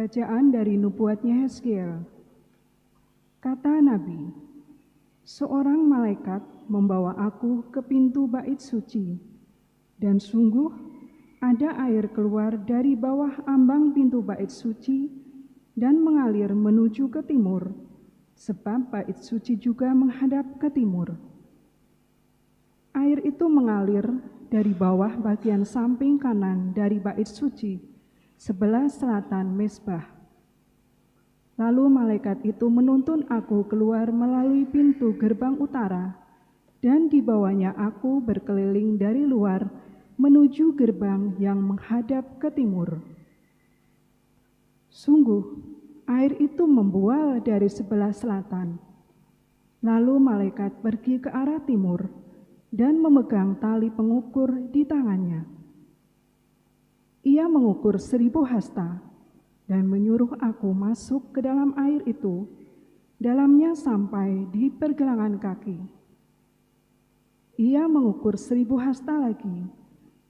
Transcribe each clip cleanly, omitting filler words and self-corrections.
Bacaan dari nubuatnya Hezkiel. Kata Nabi, seorang malaikat membawa aku ke pintu bait suci, dan sungguh ada air keluar dari bawah ambang pintu bait suci dan mengalir menuju ke timur, sebab bait suci juga menghadap ke timur. Air itu mengalir dari bawah bagian samping kanan dari bait suci, sebelah selatan mezbah. Lalu malaikat itu menuntun aku keluar melalui pintu gerbang utara, dan dibawanya aku berkeliling dari luar menuju gerbang yang menghadap ke timur. Sungguh, air itu membual dari sebelah selatan. Lalu malaikat pergi ke arah timur dan memegang tali pengukur di tangannya. Ia mengukur 1000 hasta dan menyuruh aku masuk ke dalam air itu, dalamnya sampai di pergelangan kaki. Ia mengukur 1000 hasta lagi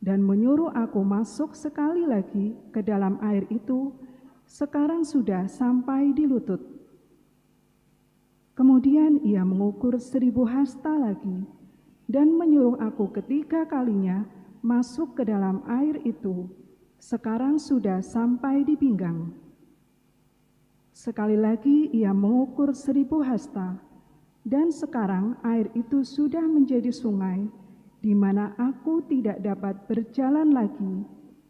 dan menyuruh aku masuk sekali lagi ke dalam air itu, sekarang sudah sampai di lutut. Kemudian ia mengukur 1000 hasta lagi dan menyuruh aku ketiga kalinya masuk ke dalam air itu, sekarang sudah sampai di pinggang. Sekali lagi ia mengukur 1000 hasta, dan sekarang air itu sudah menjadi sungai, di mana aku tidak dapat berjalan lagi,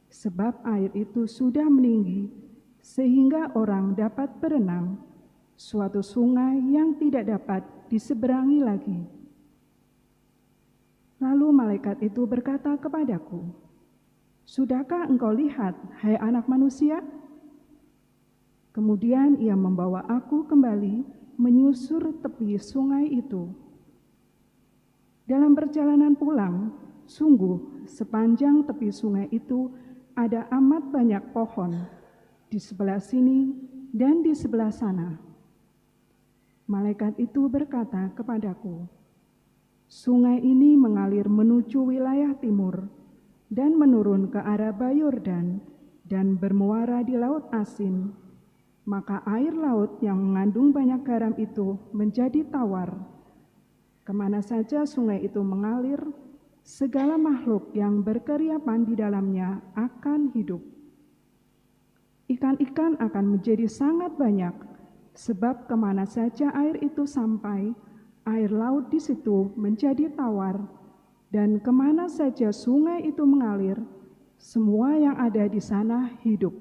sebab air itu sudah meninggi, sehingga orang dapat berenang, suatu sungai yang tidak dapat diseberangi lagi. Lalu malaikat itu berkata kepadaku, "Sudahkah engkau lihat, hai anak manusia?" Kemudian ia membawa aku kembali menyusur tepi sungai itu. Dalam perjalanan pulang, sungguh sepanjang tepi sungai itu ada amat banyak pohon, di sebelah sini dan di sebelah sana. Malaikat itu berkata kepadaku, "Sungai ini mengalir menuju wilayah timur, dan menurun ke arah Yordan dan bermuara di Laut Asin, maka air laut yang mengandung banyak garam itu menjadi tawar. Kemana saja sungai itu mengalir, segala makhluk yang berkeriapan di dalamnya akan hidup. Ikan-ikan akan menjadi sangat banyak, sebab kemana saja air itu sampai, air laut di situ menjadi tawar, dan kemana saja sungai itu mengalir, semua yang ada di sana hidup.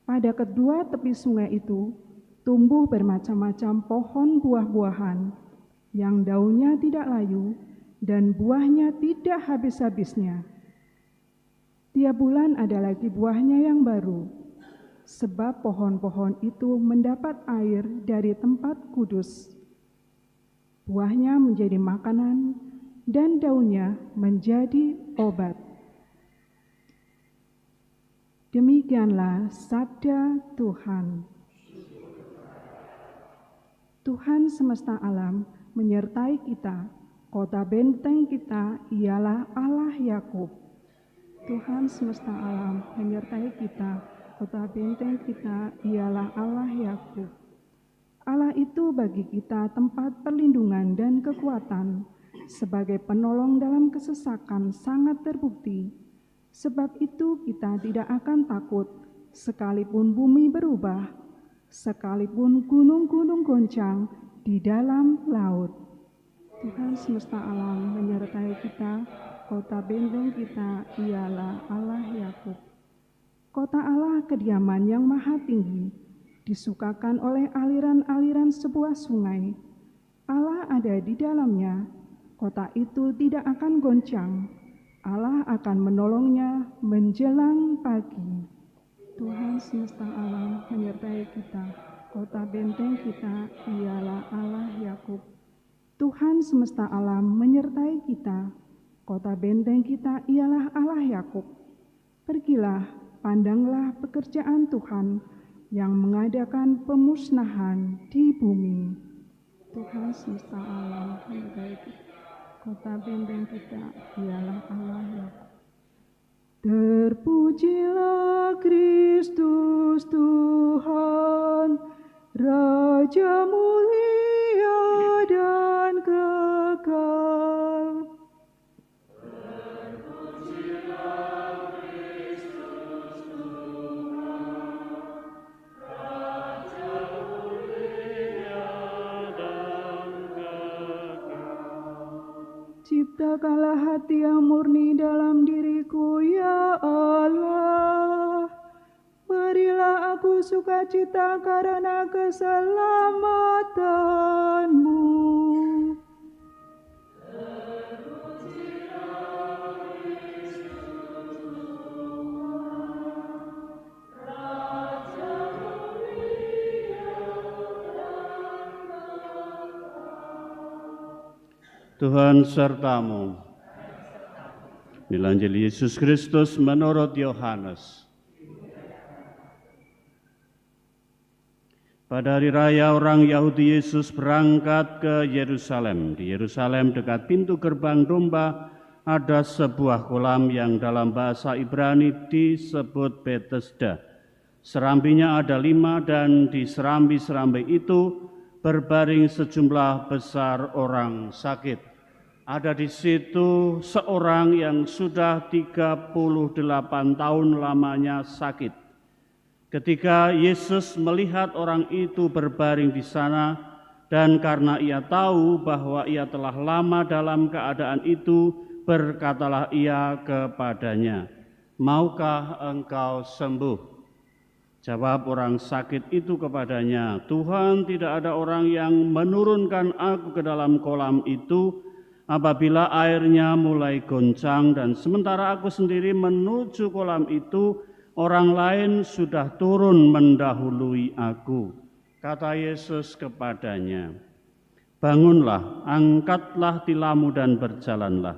Pada kedua tepi sungai itu tumbuh bermacam-macam pohon buah-buahan, yang daunnya tidak layu dan buahnya tidak habis-habisnya. Tiap bulan ada lagi buahnya yang baru, sebab pohon-pohon itu mendapat air dari tempat kudus. Buahnya menjadi makanan, dan daunnya menjadi obat." Demikianlah sabda Tuhan. Tuhan semesta alam menyertai kita, kota benteng kita ialah Allah Yakub. Tuhan semesta alam menyertai kita, kota benteng kita ialah Allah Yakub. Allah itu bagi kita tempat perlindungan dan kekuatan, sebagai penolong dalam kesesakan sangat terbukti. Sebab itu kita tidak akan takut, sekalipun bumi berubah, sekalipun gunung-gunung goncang di dalam laut. Tuhan semesta alam menyertai kita, kota benteng kita ialah Allah Yakub. Kota Allah kediaman yang maha tinggi, disukakan oleh aliran-aliran sebuah sungai. Allah ada di dalamnya. Kota itu tidak akan goncang. Allah akan menolongnya menjelang pagi. Tuhan semesta alam menyertai kita. Kota benteng kita ialah Allah Yakub. Tuhan semesta alam menyertai kita. Kota benteng kita ialah Allah Yakub. Pergilah, pandanglah pekerjaan Tuhan yang mengadakan pemusnahan di bumi. Tuhan semesta alam menyertai kita. Kota benteng kita ialah Allah Yakub. Terpujilah Kristus Tuhan, Raja mulia dan kekal. Terpujilah Kristus Tuhan, Raja mulia dan kekal. Ciptakanlah hati yang murni dalam diriku, ya Allah. Berilah aku sukacita karena keselamatanmu. Tuhan sertamu. Inilah Injil Yesus Kristus menurut Yohanes. Pada hari raya orang Yahudi, Yesus berangkat ke Yerusalem. Di Yerusalem dekat pintu gerbang domba ada sebuah kolam yang dalam bahasa Ibrani disebut Betesda. Serambinya ada 5 dan di serambi-serambi itu berbaring sejumlah besar orang sakit. Ada di situ seorang yang sudah 38 tahun lamanya sakit. Ketika Yesus melihat orang itu berbaring di sana, dan karena ia tahu bahwa ia telah lama dalam keadaan itu, berkatalah ia kepadanya, "Maukah engkau sembuh?" Jawab orang sakit itu kepadanya, "Tuhan, tidak ada orang yang menurunkan aku ke dalam kolam itu apabila airnya mulai goncang, dan sementara aku sendiri menuju kolam itu, orang lain sudah turun mendahului aku." Kata Yesus kepadanya, "Bangunlah, angkatlah tilammu dan berjalanlah."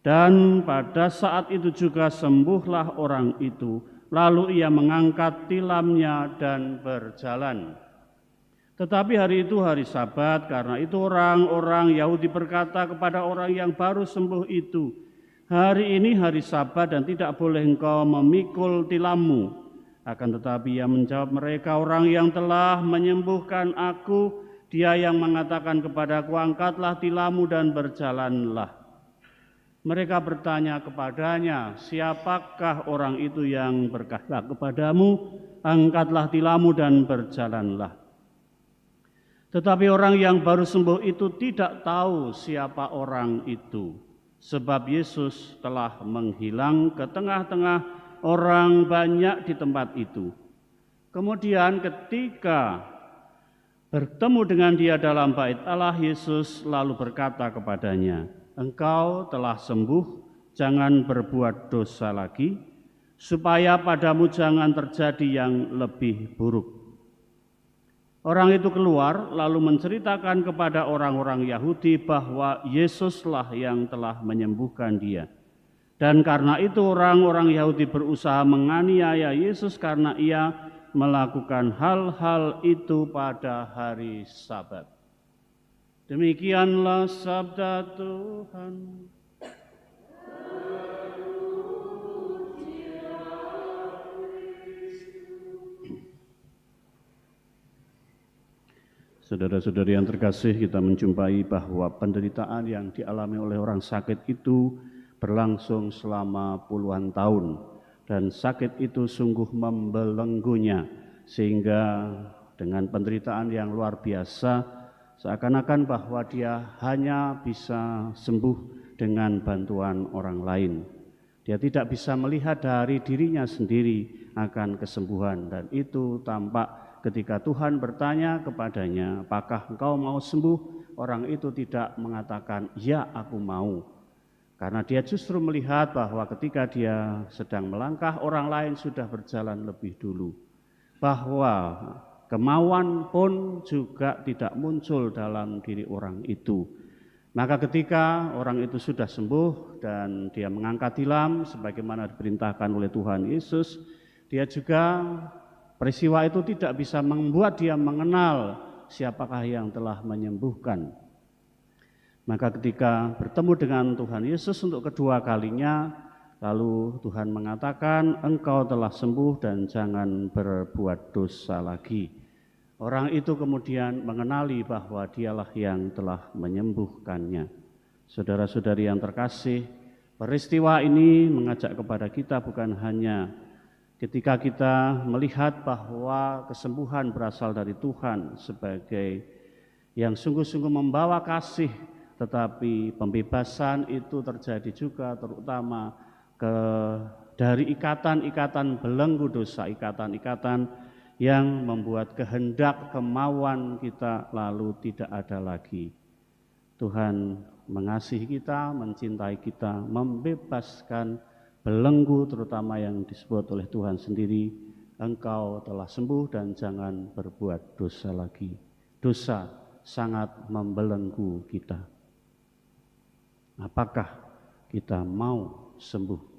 Dan pada saat itu juga sembuhlah orang itu. Lalu ia mengangkat tilamnya dan berjalan. Tetapi hari itu hari Sabat, karena itu orang-orang Yahudi berkata kepada orang yang baru sembuh itu, "Hari ini hari Sabat dan tidak boleh engkau memikul tilammu." Akan tetapi ia menjawab mereka, "Orang yang telah menyembuhkan aku, dia yang mengatakan kepadaku, angkatlah tilammu dan berjalanlah." Mereka bertanya kepadanya, "Siapakah orang itu yang berkata kepadamu, angkatlah tilammu dan berjalanlah?" Tetapi orang yang baru sembuh itu tidak tahu siapa orang itu, sebab Yesus telah menghilang ke tengah-tengah orang banyak di tempat itu. Kemudian ketika bertemu dengan dia dalam bait Allah, Yesus lalu berkata kepadanya, "Engkau telah sembuh, jangan berbuat dosa lagi, supaya padamu jangan terjadi yang lebih buruk." Orang itu keluar lalu menceritakan kepada orang-orang Yahudi bahwa Yesuslah yang telah menyembuhkan dia. Dan karena itu orang-orang Yahudi berusaha menganiaya Yesus karena ia melakukan hal-hal itu pada hari Sabat. Demikianlah sabda Tuhan. Saudara-saudari yang terkasih, kita menjumpai bahwa penderitaan yang dialami oleh orang sakit itu berlangsung selama puluhan tahun, dan sakit itu sungguh membelenggunya, sehingga dengan penderitaan yang luar biasa, seakan-akan bahwa dia hanya bisa sembuh dengan bantuan orang lain. Dia tidak bisa melihat dari dirinya sendiri akan kesembuhan, dan itu tampak ketika Tuhan bertanya kepadanya, "Apakah engkau mau sembuh?" Orang itu tidak mengatakan, "Ya, aku mau." Karena dia justru melihat bahwa ketika dia sedang melangkah, orang lain sudah berjalan lebih dulu. Bahwa kemauan pun juga tidak muncul dalam diri orang itu. Maka ketika orang itu sudah sembuh dan dia mengangkat tilam sebagaimana diperintahkan oleh Tuhan Yesus, dia juga peristiwa itu tidak bisa membuat dia mengenal siapakah yang telah menyembuhkan. Maka ketika bertemu dengan Tuhan Yesus untuk kedua kalinya, Lalu Tuhan mengatakan, engkau telah sembuh dan jangan berbuat dosa lagi. Orang itu kemudian mengenali bahwa dialah yang telah menyembuhkannya. Saudara-saudari yang terkasih, peristiwa ini mengajak kepada kita bukan hanya ketika kita melihat bahwa kesembuhan berasal dari Tuhan sebagai yang sungguh-sungguh membawa kasih, tetapi pembebasan itu terjadi juga terutama dari ikatan-ikatan belenggu dosa, ikatan-ikatan yang membuat kehendak kemauan kita lalu tidak ada lagi. Tuhan mengasihi kita, mencintai kita, membebaskan belenggu terutama yang disebut oleh Tuhan sendiri, engkau telah sembuh dan jangan berbuat dosa lagi. Dosa sangat membelenggu kita. Apakah kita mau sembuh?